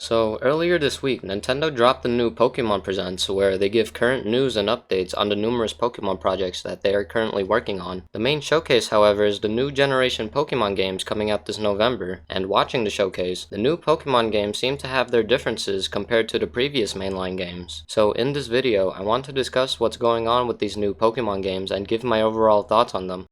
So, earlier this week, Nintendo dropped the new Pokemon Presents, where they give current news and updates on the numerous Pokemon projects that they are currently working on. The main showcase, however, is the new generation Pokemon games coming out this November, and watching the showcase, the new Pokemon games seem to have their differences compared to the previous mainline games. So, in this video, I want to discuss what's going on with these new Pokemon games and give my overall thoughts on them.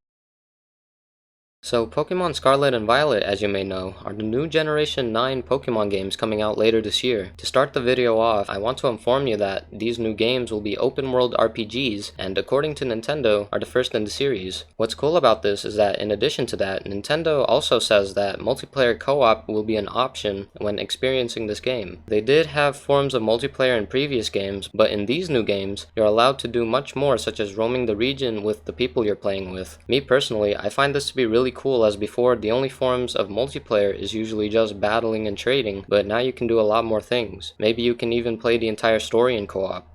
So, Pokemon Scarlet and Violet, as you may know, are the new Generation 9 Pokemon games coming out later this year. To start the video off, I want to inform you that these new games will be open-world RPGs, and according to Nintendo, are the first in the series. What's cool about this is that in addition to that, Nintendo also says that multiplayer co-op will be an option when experiencing this game. They did have forms of multiplayer in previous games, but in these new games, you're allowed to do much more, such as roaming the region with the people you're playing with. Me personally, I find this to be really cool, as before the only forms of multiplayer is usually just battling and trading, but now you can do a lot more things. Maybe you can even play the entire story in co-op.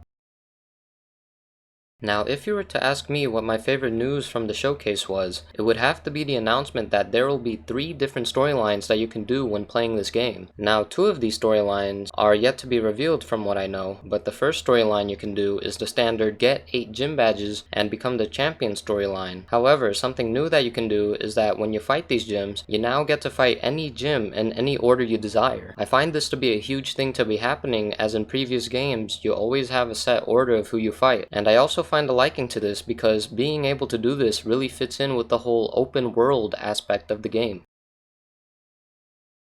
Now, if you were to ask me what my favorite news from the showcase was, it would have to be the announcement that there will be 3 different storylines that you can do when playing this game. Now, 2 of these storylines are yet to be revealed from what I know, but the first storyline you can do is the standard get 8 gym badges and become the champion storyline. However, something new that you can do is that when you fight these gyms, you now get to fight any gym in any order you desire. I find this to be a huge thing to be happening, as in previous games, you always have a set order of who you fight, and I also find a liking to this because being able to do this really fits in with the whole open world aspect of the game.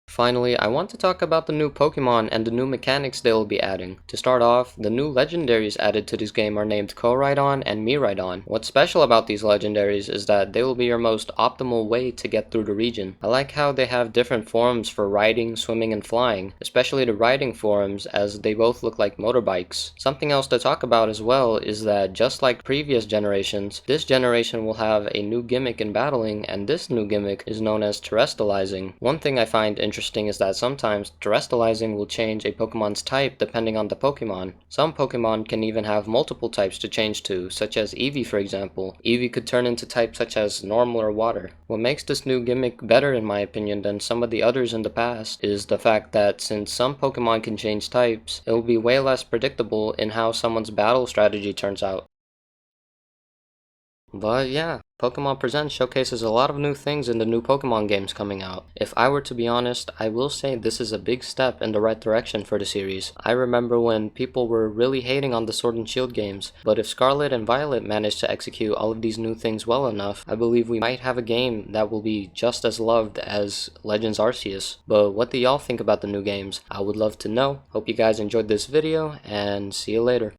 Finally, I want to talk about the new Pokemon and the new mechanics they will be adding. To start off, the new legendaries added to this game are named Koraidon and Miraidon. What's special about these legendaries is that they will be your most optimal way to get through the region. I like how they have different forms for riding, swimming, and flying, especially the riding forms, as they both look like motorbikes. Something else to talk about as well is that just like previous generations, this generation will have a new gimmick in battling, and this new gimmick is known as terrestrializing. One thing I find interesting is that sometimes terrestrializing will change a Pokemon's type depending on the Pokemon. Some Pokemon can even have multiple types to change to, such as Eevee for example. Eevee could turn into types such as normal or water. What makes this new gimmick better in my opinion than some of the others in the past is the fact that since some Pokemon can change types, it will be way less predictable in how someone's battle strategy turns out. But yeah, Pokemon Presents showcases a lot of new things in the new Pokemon games coming out. If I were to be honest, I will say this is a big step in the right direction for the series. I remember when people were really hating on the Sword and Shield games, but if Scarlet and Violet managed to execute all of these new things well enough, I believe we might have a game that will be just as loved as Legends Arceus. But what do y'all think about the new games? I would love to know. Hope you guys enjoyed this video, and see you later.